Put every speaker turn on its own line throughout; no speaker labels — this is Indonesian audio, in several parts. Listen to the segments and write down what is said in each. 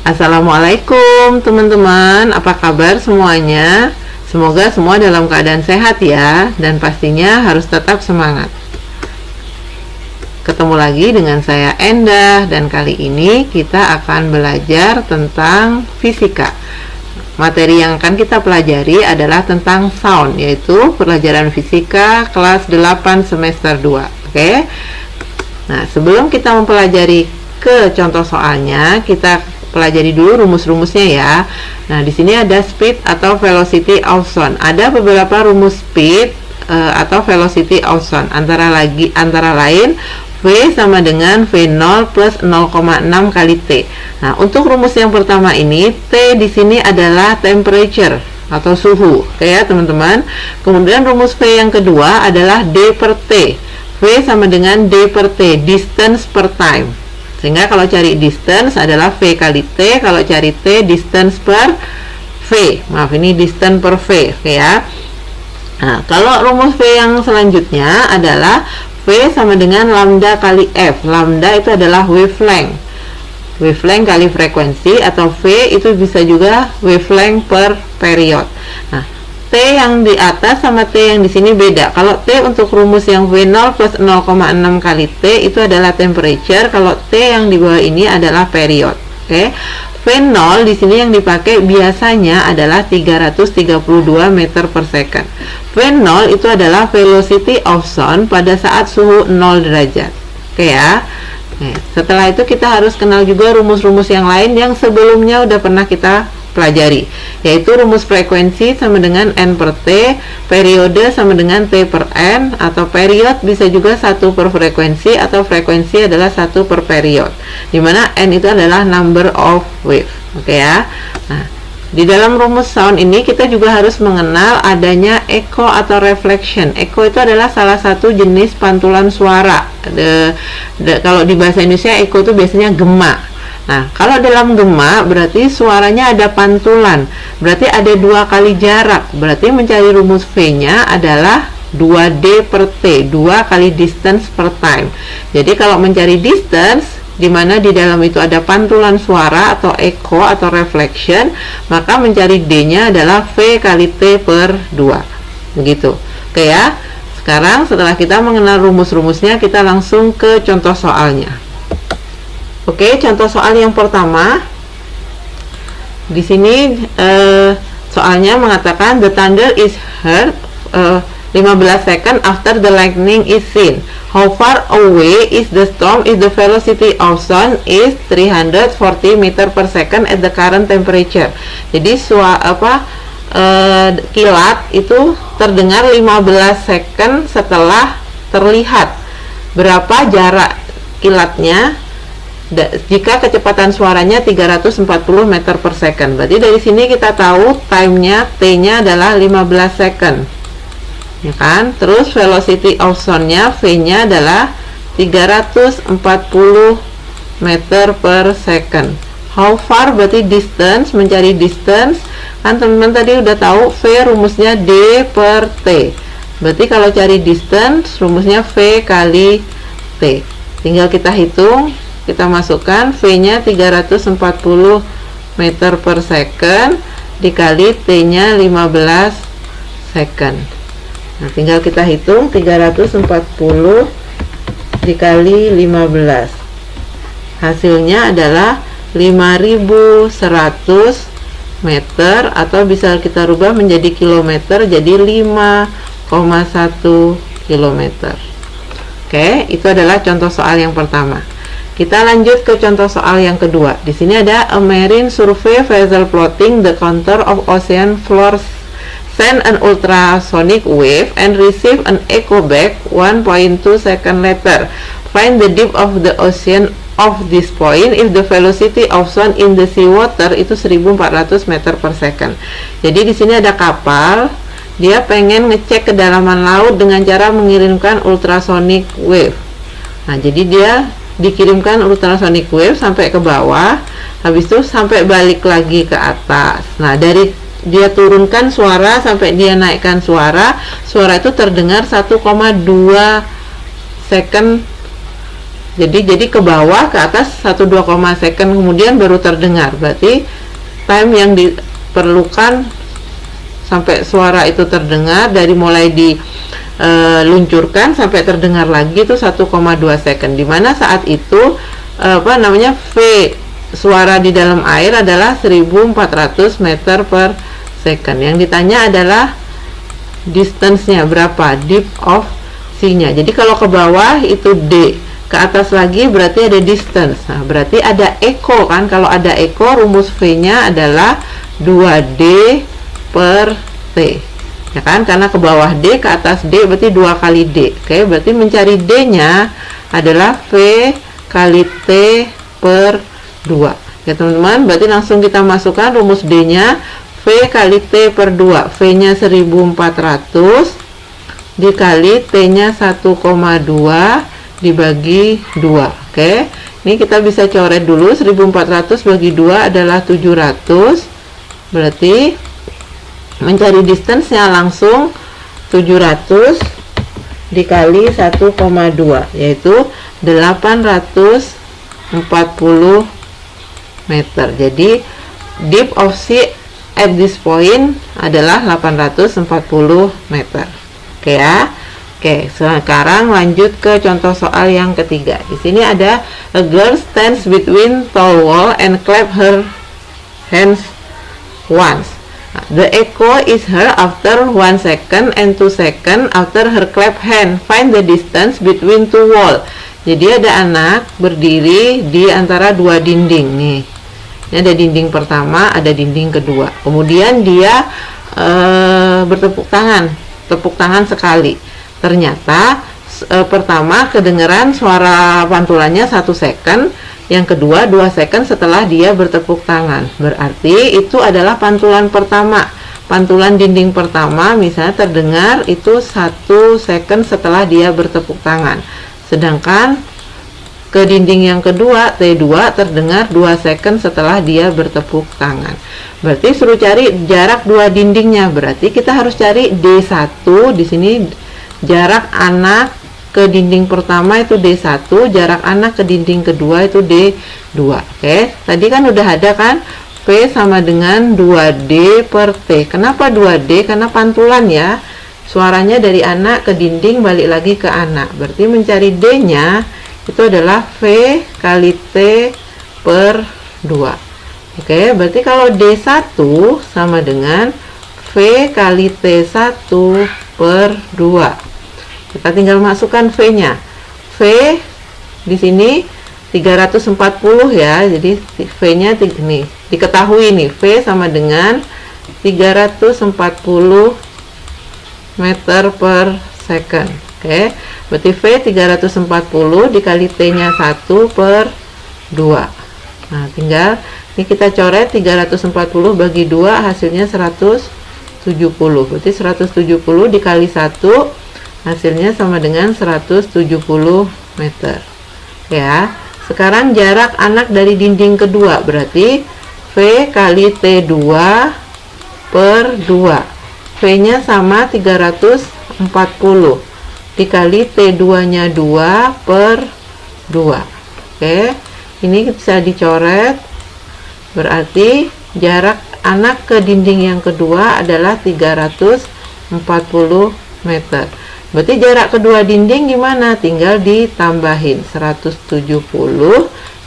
Assalamualaikum teman-teman, apa kabar semuanya? Semoga semua dalam keadaan sehat ya, dan pastinya harus tetap semangat. Ketemu lagi dengan saya Endah, dan kali ini kita akan belajar tentang fisika. Materi yang akan kita pelajari adalah tentang sound, yaitu pelajaran fisika kelas 8 semester 2. Oke? Nah, sebelum kita mempelajari ke contoh soalnya, kita pelajari dulu rumus-rumusnya ya. Nah, di sini ada speed atau velocity of sound. Ada beberapa rumus speed atau velocity of sound. Antara lain V sama dengan V0 plus 0,6 kali T. Nah, untuk rumus yang pertama ini, T di sini adalah temperature atau suhu. Oke ya, teman-teman. Kemudian rumus V yang kedua adalah D per T. V sama dengan D per T, distance per time. Sehingga kalau cari distance adalah V kali T, kalau cari T distance per V. Maaf, ini distance per V, oke ya. Nah, kalau rumus V yang selanjutnya adalah V sama dengan lambda kali F. Lambda itu adalah wavelength. Wavelength kali frekuensi, atau V itu bisa juga wavelength per period. Nah, T yang di atas sama T yang di sini beda. Kalau T untuk rumus yang V0 plus 0,6 kali T itu adalah temperature. Kalau T yang di bawah ini adalah period. Oke. V0 di sini yang dipakai biasanya adalah 332 meter per second. V0 itu adalah velocity of sound pada saat suhu 0 derajat. Oke ya. Nah, setelah itu kita harus kenal juga rumus-rumus yang lain yang sebelumnya udah pernah kita pelajari, yaitu rumus frekuensi sama dengan N per T, periode sama dengan T per N, atau period bisa juga 1 per frekuensi, atau frekuensi adalah 1 per period, dimana N itu adalah number of wave. Oke ya. Nah, di dalam rumus sound ini kita juga harus mengenal adanya echo atau reflection. Echo itu adalah salah satu jenis pantulan suara. Kalau di bahasa Indonesia echo itu biasanya gema. Nah, kalau dalam gema berarti suaranya ada pantulan, berarti ada 2 kali jarak, berarti mencari rumus V-nya adalah 2D per T, 2 kali distance per time. Jadi kalau mencari distance, di mana di dalam itu ada pantulan suara atau echo atau reflection, maka mencari D-nya adalah V kali T per 2. Begitu. Oke ya. Sekarang setelah kita mengenal rumus-rumusnya, kita langsung ke contoh soalnya. Oke, contoh soal yang pertama. Di sini soalnya mengatakan the thunder is heard 15 second after the lightning is seen. How far away is the storm if the velocity of sound is 340 meter per second at the current temperature. Jadi kilat itu terdengar 15 second setelah terlihat. Berapa jarak kilatnya jika kecepatan suaranya 340 meter per second? Berarti dari sini kita tahu time-nya, T-nya adalah 15 second, ya kan? Terus velocity of sound-nya, V-nya adalah 340 meter per second. How far berarti distance, mencari distance. Kan teman-teman tadi udah tahu V rumusnya D per T. Berarti kalau cari distance rumusnya V kali T. Tinggal kita hitung. Kita masukkan V-nya 340 meter per second dikali T-nya 15 second. Nah, tinggal kita hitung 340 dikali 15. Hasilnya adalah 5100 meter, atau bisa kita rubah menjadi kilometer, jadi 5,1 kilometer. Oke, itu adalah contoh soal yang pertama. Kita lanjut ke contoh soal yang kedua. Di sini ada a marine survey vessel plotting the contour of ocean floor send an ultrasonic wave and receive an echo back 1.2 second later. Find the depth of the ocean of this point if the velocity of sound in the sea water itu 1400 meter per second. Jadi di sini ada kapal, dia pengen ngecek kedalaman laut dengan cara mengirimkan ultrasonic wave. Nah, jadi dia dikirimkan ultrasonic wave sampai ke bawah, habis itu sampai balik lagi ke atas. Nah, dari dia turunkan suara sampai dia naikkan suara itu terdengar 1,2 second Jadi ke bawah, ke atas 1-2 second kemudian baru terdengar. Berarti time yang diperlukan sampai suara itu terdengar dari mulai diluncurkan sampai terdengar lagi itu 1,2 second. Dimana saat itu V suara di dalam air adalah 1400 meter per second. Yang ditanya adalah distance-nya berapa, depth of sea-nya. Jadi kalau ke bawah itu D, ke atas lagi berarti ada distance. Nah, berarti ada echo kan. Kalau ada echo, rumus V-nya adalah 2D per T. Ya kan? Karena ke bawah D, ke atas D berarti 2 kali D. Oke, berarti mencari D-nya adalah V kali T per 2. Ya teman-teman, berarti langsung kita masukkan rumus D-nya, V kali T per 2. V-nya 1400 dikali T-nya 1,2 dibagi 2. Oke, ini kita bisa coret dulu. 1400 bagi 2 adalah 700. Berarti mencari distance-nya langsung 700 dikali 1,2 yaitu 840 meter. Jadi depth of sea at this point adalah 840 meter. Oke ya. Oke, sekarang lanjut ke contoh soal yang ketiga. Di sini ada a girl stands between tall wall and clap her hands once. The echo is heard after 1 second and 2 second after her clap hand. Find the distance between two wall. Jadi ada anak berdiri di antara dua dinding nih. Ini ada dinding pertama, ada dinding kedua. Kemudian dia bertepuk tangan sekali. Ternyata pertama kedengeran suara pantulannya 1 second, yang kedua 2 second setelah dia bertepuk tangan. Berarti itu adalah pantulan pertama. Pantulan dinding pertama misalnya terdengar itu 1 second setelah dia bertepuk tangan. Sedangkan ke dinding yang kedua T2 terdengar 2 second setelah dia bertepuk tangan. Berarti suruh cari jarak dua dindingnya. Berarti kita harus cari D1 di sini. Jarak anak ke dinding pertama itu D1, jarak anak ke dinding kedua itu D2. Oke, tadi kan udah ada kan, V sama dengan 2D per T. Kenapa 2D? Karena pantulan ya, suaranya dari anak ke dinding balik lagi ke anak. Berarti mencari D-nya itu adalah V kali T per 2. Oke, berarti kalau D1 sama dengan V kali T1 per 2. Kita tinggal masukkan V-nya. V di sini 340 ya. Jadi V-nya ini diketahui nih, V sama dengan 340 meter per second. Oke, berarti V 340 dikali T-nya 1 per 2. Nah, tinggal ini kita coret 340 bagi 2 hasilnya 170. Berarti 170 dikali 1 hasilnya sama dengan 170 meter. Ya. Sekarang jarak anak dari dinding kedua berarti V kali T2 per 2. V-nya sama 340 dikali T2-nya 2 per 2. Oke. Ini bisa dicoret. Berarti jarak anak ke dinding yang kedua adalah 340 meter. Berarti jarak kedua dinding gimana? Tinggal ditambahin 170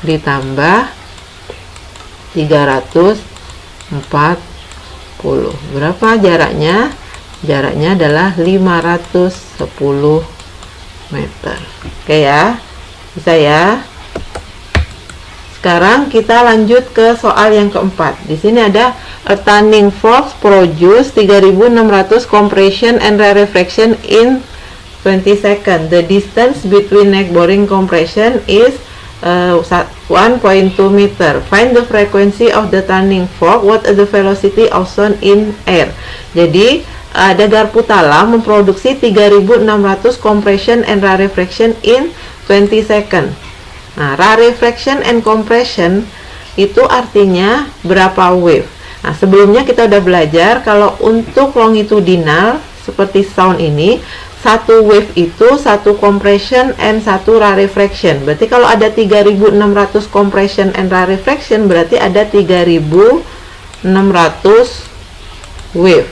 ditambah 340. Berapa jaraknya? Jaraknya adalah 510 meter. Oke ya. Bisa ya. Sekarang kita lanjut ke soal yang keempat. Di sini ada a tuning fork produce 3600 compression and rarefaction in 20 seconds. The distance between neck boring compression is 1.2 meter. Find the frequency of the tuning fork. What is the velocity of sound in air? Jadi ada garpu talam memproduksi 3600 compression and rarefaction in 20 seconds. Nah, rarefaction and compression itu artinya berapa wave. Nah, sebelumnya kita udah belajar kalau untuk longitudinal seperti sound ini satu wave itu satu compression and satu rarefraction. Berarti kalau ada 3600 compression and rarefraction, berarti ada 3600 wave.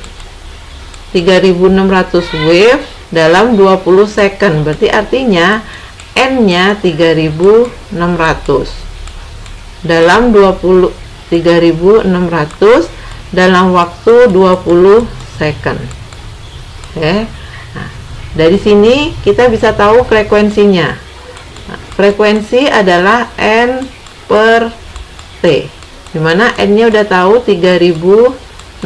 3600 wave dalam 20 second. Berarti artinya N-nya 3600 dalam 3600 dalam waktu 20 second. Oke. Nah, dari sini kita bisa tahu frekuensinya. Nah, frekuensi adalah N per T, dimana N-nya udah tahu 3600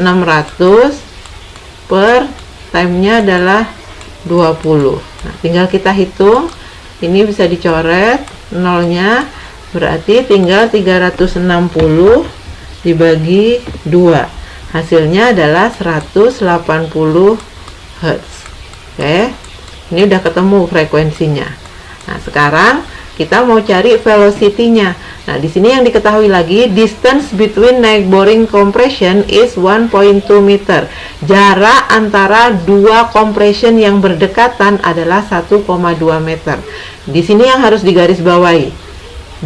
per time-nya adalah 20. Nah, tinggal kita hitung. Ini bisa dicoret nolnya, berarti tinggal 360 dibagi 2. Hasilnya adalah 180 Hz. Oke. Ini udah ketemu frekuensinya. Nah, sekarang kita mau cari velocity-nya. Nah, di sini yang diketahui lagi, distance between neighboring compression is 1.2 meter. Jarak antara dua compression yang berdekatan adalah 1,2 meter. Di sini yang harus digarisbawahi,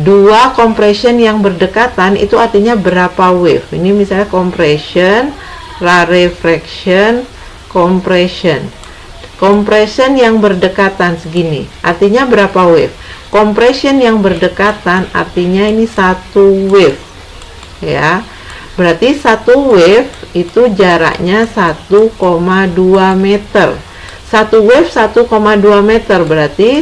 dua compression yang berdekatan itu artinya berapa wave. Ini misalnya compression, rarefraction, compression. Compression yang berdekatan segini, artinya berapa wave? Compression yang berdekatan artinya ini satu wave, ya. Berarti satu wave itu jaraknya 1,2 meter. Satu wave 1,2 meter, berarti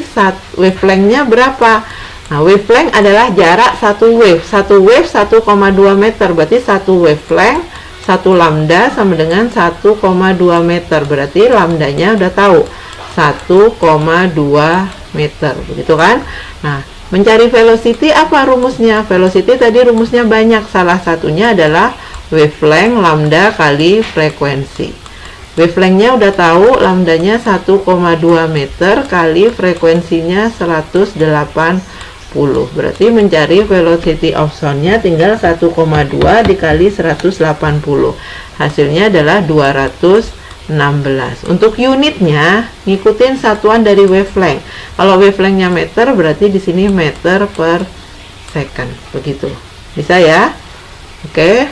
wavelength-nya berapa? Nah, wavelength adalah jarak satu wave. Satu wave 1,2 meter, berarti satu wavelength, satu lambda sama dengan 1,2 meter. Berarti lambdanya udah tahu 1,2 meter, begitu kan? Nah, mencari velocity apa rumusnya? Velocity tadi rumusnya banyak, salah satunya adalah wavelength lambda kali frekuensi. Wavelength-nya udah tahu, lambdanya 1,2 meter kali frekuensinya 180. Berarti mencari velocity of sound-nya tinggal 1,2 dikali 180. Hasilnya adalah 216. Untuk unitnya ngikutin satuan dari wavelength. Kalau wavelength-nya meter, berarti di sini meter per second. Begitu. Bisa ya? Oke.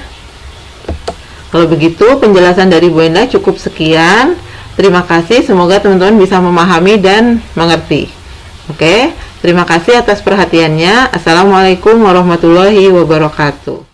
Kalau begitu penjelasan dari Bu Endah cukup sekian. Terima kasih, semoga teman-teman bisa memahami dan mengerti. Oke. Terima kasih atas perhatiannya. Assalamualaikum warahmatullahi wabarakatuh.